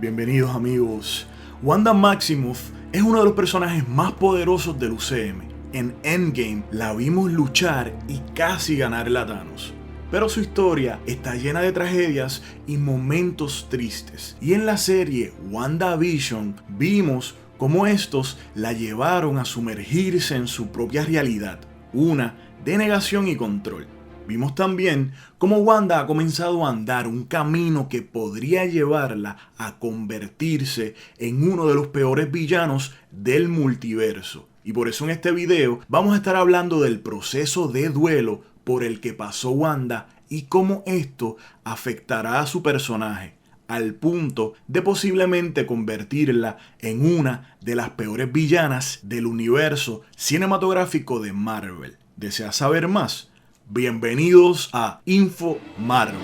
Bienvenidos amigos. Wanda Maximoff es uno de los personajes más poderosos del UCM. En Endgame la vimos luchar y casi ganarle a Thanos. Pero su historia está llena de tragedias y momentos tristes. Y en la serie WandaVision vimos cómo estos la llevaron a sumergirse en su propia realidad, una de negación y control. Vimos también cómo Wanda ha comenzado a andar un camino que podría llevarla a convertirse en uno de los peores villanos del multiverso. Y por eso en este video vamos a estar hablando del proceso de duelo por el que pasó Wanda y cómo esto afectará a su personaje, al punto de posiblemente convertirla en una de las peores villanas del universo cinematográfico de Marvel. ¿Deseas saber más? Bienvenidos a Info Marvel.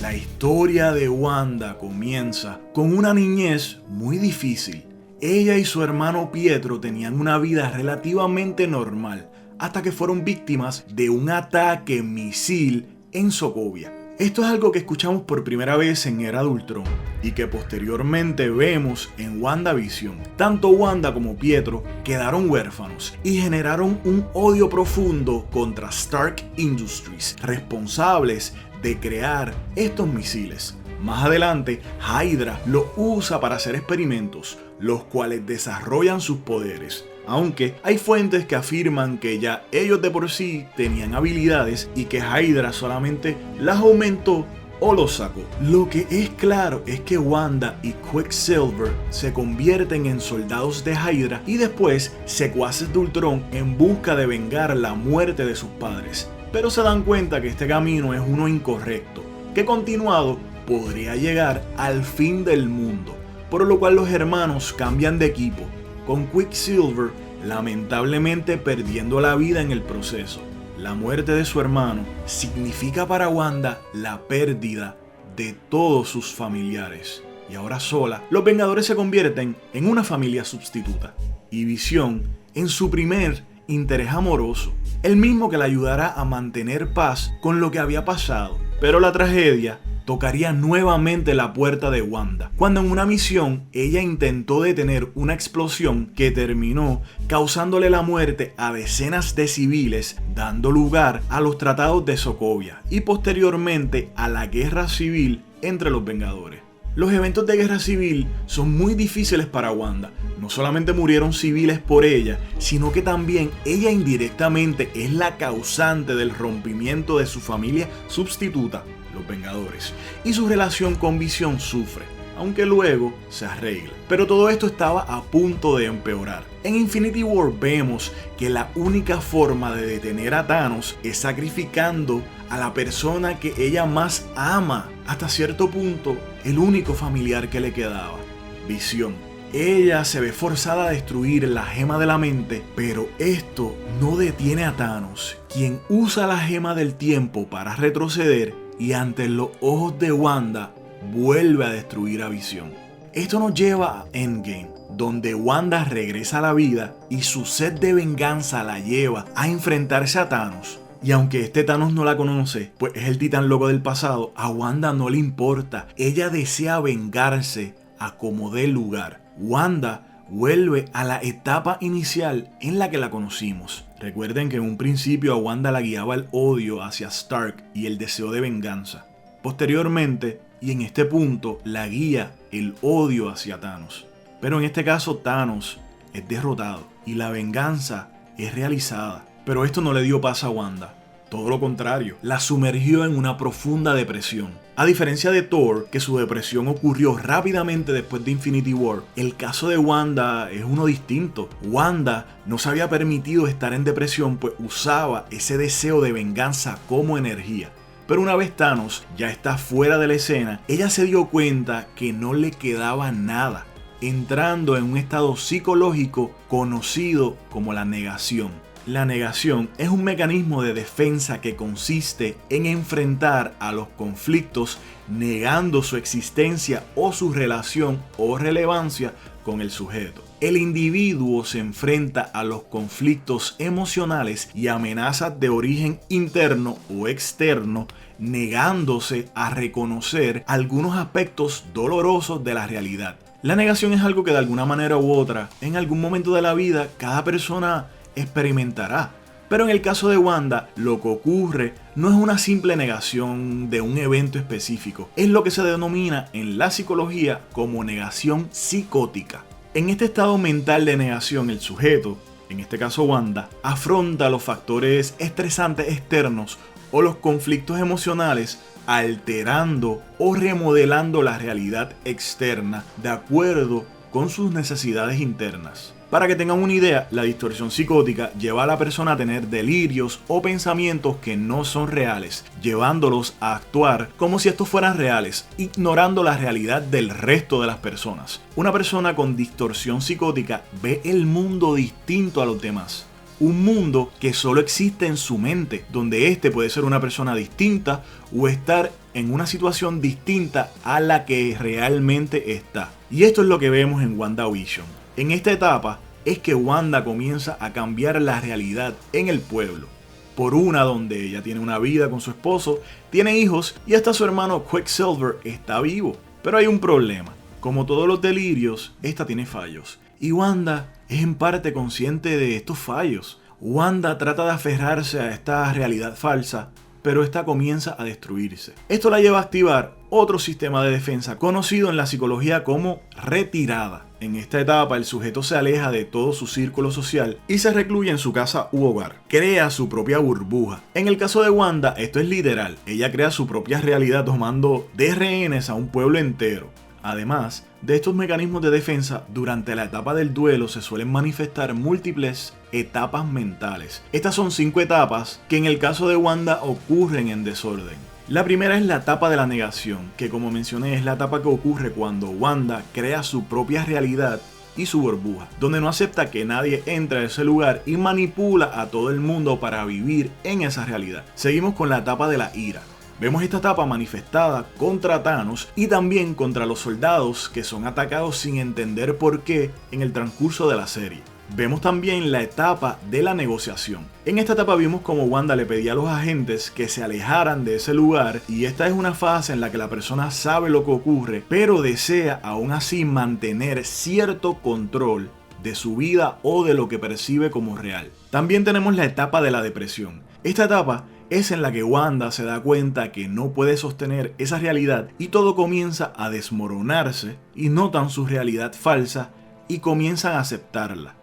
La historia de Wanda comienza con una niñez muy difícil. Ella y su hermano Pietro tenían una vida relativamente normal hasta que fueron víctimas de un ataque misil en Sokovia. Esto es algo que escuchamos por primera vez en Era de Ultron y que posteriormente vemos en WandaVision. Tanto Wanda como Pietro quedaron huérfanos y generaron un odio profundo contra Stark Industries, responsables de crear estos misiles. Más adelante, Hydra los usa para hacer experimentos, los cuales desarrollan sus poderes. Aunque hay fuentes que afirman que ya ellos de por sí tenían habilidades y que Hydra solamente las aumentó o los sacó. Lo que es claro es que Wanda y Quicksilver se convierten en soldados de Hydra y después secuaces de Ultron en busca de vengar la muerte de sus padres. Pero se dan cuenta que este camino es uno incorrecto, que continuado podría llegar al fin del mundo, por lo cual los hermanos cambian de equipo, con Quicksilver lamentablemente perdiendo la vida en el proceso. La muerte de su hermano significa para Wanda la pérdida de todos sus familiares. Y ahora sola, los Vengadores se convierten en una familia sustituta. Y Visión en su primer interés amoroso, el mismo que la ayudará a mantener paz con lo que había pasado. Pero la tragedia tocaría nuevamente la puerta de Wanda, cuando en una misión ella intentó detener una explosión que terminó causándole la muerte a decenas de civiles, dando lugar a los tratados de Sokovia y posteriormente a la guerra civil entre los Vengadores. Los eventos de guerra civil son muy difíciles para Wanda. No solamente murieron civiles por ella, sino que también ella indirectamente es la causante del rompimiento de su familia sustituta, los Vengadores, y su relación con Visión sufre, aunque luego se arregla. Pero todo esto estaba a punto de empeorar. En Infinity War vemos que la única forma de detener a Thanos es sacrificando a la persona que ella más ama, hasta cierto punto el único familiar que le quedaba, Visión. Ella se ve forzada a destruir la gema de la mente, pero esto no detiene a Thanos, quien usa la gema del tiempo para retroceder y ante los ojos de Wanda vuelve a destruir a Visión. Esto nos lleva a Endgame, donde Wanda regresa a la vida y su sed de venganza la lleva a enfrentarse a Thanos. Y aunque este Thanos no la conoce, pues es el titán loco del pasado, a Wanda no le importa. Ella desea vengarse a como dé lugar. Wanda vuelve a la etapa inicial en la que la conocimos. Recuerden que en un principio a Wanda la guiaba el odio hacia Stark y el deseo de venganza. Posteriormente, y en este punto, la guía el odio hacia Thanos. Pero en este caso Thanos es derrotado y la venganza es realizada. Pero esto no le dio paz a Wanda. Todo lo contrario, la sumergió en una profunda depresión. A diferencia de Thor, que su depresión ocurrió rápidamente después de Infinity War, el caso de Wanda es uno distinto. Wanda no se había permitido estar en depresión, pues usaba ese deseo de venganza como energía. Pero una vez Thanos ya está fuera de la escena, ella se dio cuenta que no le quedaba nada, entrando en un estado psicológico conocido como la negación. La negación es un mecanismo de defensa que consiste en enfrentar a los conflictos negando su existencia o su relación o relevancia con el sujeto. El individuo se enfrenta a los conflictos emocionales y amenazas de origen interno o externo, negándose a reconocer algunos aspectos dolorosos de la realidad. La negación es algo que de alguna manera u otra, en algún momento de la vida, cada persona experimentará. Pero en el caso de Wanda, lo que ocurre no es una simple negación de un evento específico, es lo que se denomina en la psicología como negación psicótica. En este estado mental de negación, el sujeto, en este caso Wanda, afronta los factores estresantes externos o los conflictos emocionales alterando o remodelando la realidad externa de acuerdo con sus necesidades internas. Para que tengan una idea, la distorsión psicótica lleva a la persona a tener delirios o pensamientos que no son reales, llevándolos a actuar como si estos fueran reales, ignorando la realidad del resto de las personas. Una persona con distorsión psicótica ve el mundo distinto a los demás. Un mundo que solo existe en su mente, donde éste puede ser una persona distinta o estar en una situación distinta a la que realmente está. Y esto es lo que vemos en WandaVision. En esta etapa es que Wanda comienza a cambiar la realidad en el pueblo. Por una donde ella tiene una vida con su esposo, tiene hijos y hasta su hermano Quicksilver está vivo. Pero hay un problema. Como todos los delirios, esta tiene fallos. Y Wanda es en parte consciente de estos fallos. Wanda trata de aferrarse a esta realidad falsa, pero esta comienza a destruirse. Esto la lleva a activar otro sistema de defensa conocido en la psicología como retirada. En esta etapa el sujeto se aleja de todo su círculo social y se recluye en su casa u hogar. Crea su propia burbuja. En el caso de Wanda esto es literal. Ella crea su propia realidad tomando de rehenes a un pueblo entero. Además de estos mecanismos de defensa, durante la etapa del duelo se suelen manifestar múltiples etapas mentales. Estas son 5 etapas que en el caso de Wanda ocurren en desorden. La primera es la etapa de la negación, que como mencioné es la etapa que ocurre cuando Wanda crea su propia realidad y su burbuja, donde no acepta que nadie entre a ese lugar y manipula a todo el mundo para vivir en esa realidad. Seguimos con la etapa de la ira. Vemos esta etapa manifestada contra Thanos y también contra los soldados que son atacados sin entender por qué en el transcurso de la serie. Vemos también la etapa de la negociación. En esta etapa vimos como Wanda le pedía a los agentes que se alejaran de ese lugar y esta es una fase en la que la persona sabe lo que ocurre, pero desea aún así mantener cierto control de su vida o de lo que percibe como real. También tenemos la etapa de la depresión. Esta etapa es en la que Wanda se da cuenta que no puede sostener esa realidad y todo comienza a desmoronarse y notan su realidad falsa y comienzan a aceptarla.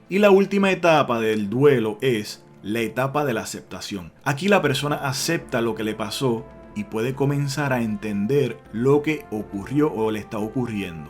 Y la última etapa del duelo es la etapa de la aceptación. Aquí la persona acepta lo que le pasó y puede comenzar a entender lo que ocurrió o le está ocurriendo.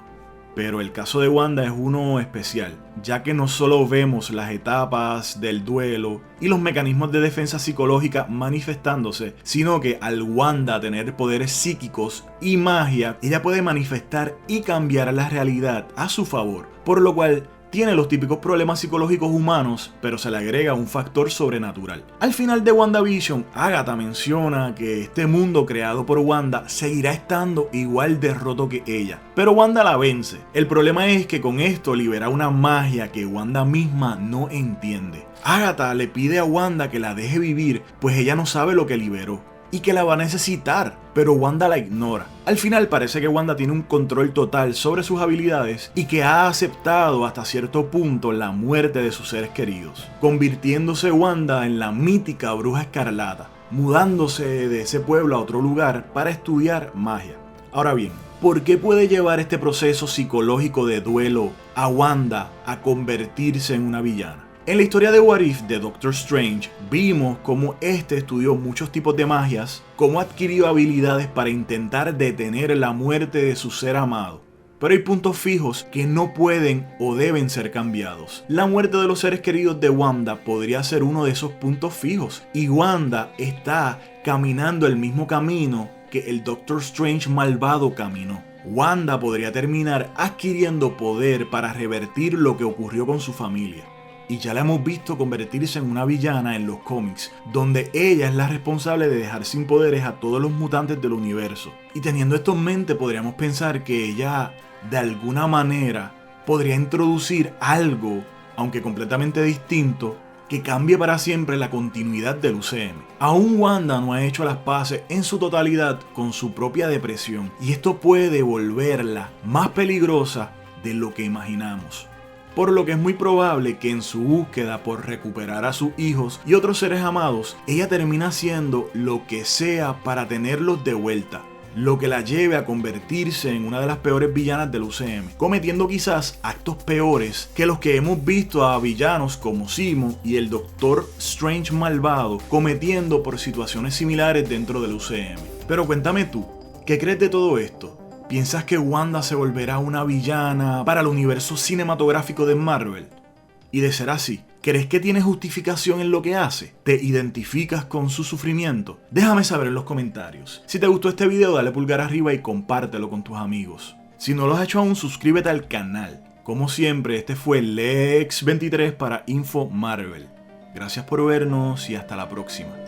Pero el caso de Wanda es uno especial, ya que no solo vemos las etapas del duelo y los mecanismos de defensa psicológica manifestándose, sino que al Wanda tener poderes psíquicos y magia, ella puede manifestar y cambiar la realidad a su favor, por lo cual tiene los típicos problemas psicológicos humanos, pero se le agrega un factor sobrenatural. Al final de WandaVision, Agatha menciona que este mundo creado por Wanda seguirá estando igual de roto que ella, pero Wanda la vence. El problema es que con esto libera una magia que Wanda misma no entiende. Agatha le pide a Wanda que la deje vivir, pues ella no sabe lo que liberó y que la va a necesitar, pero Wanda la ignora. Al final parece que Wanda tiene un control total sobre sus habilidades y que ha aceptado hasta cierto punto la muerte de sus seres queridos, convirtiéndose Wanda en la mítica bruja escarlata, mudándose de ese pueblo a otro lugar para estudiar magia. Ahora bien, ¿por qué puede llevar este proceso psicológico de duelo a Wanda a convertirse en una villana? En la historia de What If de Doctor Strange, vimos cómo este estudió muchos tipos de magias, cómo adquirió habilidades para intentar detener la muerte de su ser amado. Pero hay puntos fijos que no pueden o deben ser cambiados. La muerte de los seres queridos de Wanda podría ser uno de esos puntos fijos, y Wanda está caminando el mismo camino que el Doctor Strange malvado caminó. Wanda podría terminar adquiriendo poder para revertir lo que ocurrió con su familia. Y ya la hemos visto convertirse en una villana en los cómics, donde ella es la responsable de dejar sin poderes a todos los mutantes del universo. Y teniendo esto en mente podríamos pensar que ella de alguna manera podría introducir algo, aunque completamente distinto, que cambie para siempre la continuidad del UCM. Aún Wanda no ha hecho las paces en su totalidad con su propia depresión, y esto puede volverla más peligrosa de lo que imaginamos. Por lo que es muy probable que en su búsqueda por recuperar a sus hijos y otros seres amados, ella termine haciendo lo que sea para tenerlos de vuelta, lo que la lleve a convertirse en una de las peores villanas del UCM, cometiendo quizás actos peores que los que hemos visto a villanos como Zemo y el Doctor Strange malvado cometiendo por situaciones similares dentro del UCM. Pero cuéntame tú, ¿qué crees de todo esto? ¿Piensas que Wanda se volverá una villana para el universo cinematográfico de Marvel? Y de ser así, ¿crees que tiene justificación en lo que hace? ¿Te identificas con su sufrimiento? Déjame saber en los comentarios. Si te gustó este video, dale pulgar arriba y compártelo con tus amigos. Si no lo has hecho aún, suscríbete al canal. Como siempre, este fue Lex23 para Info Marvel. Gracias por vernos y hasta la próxima.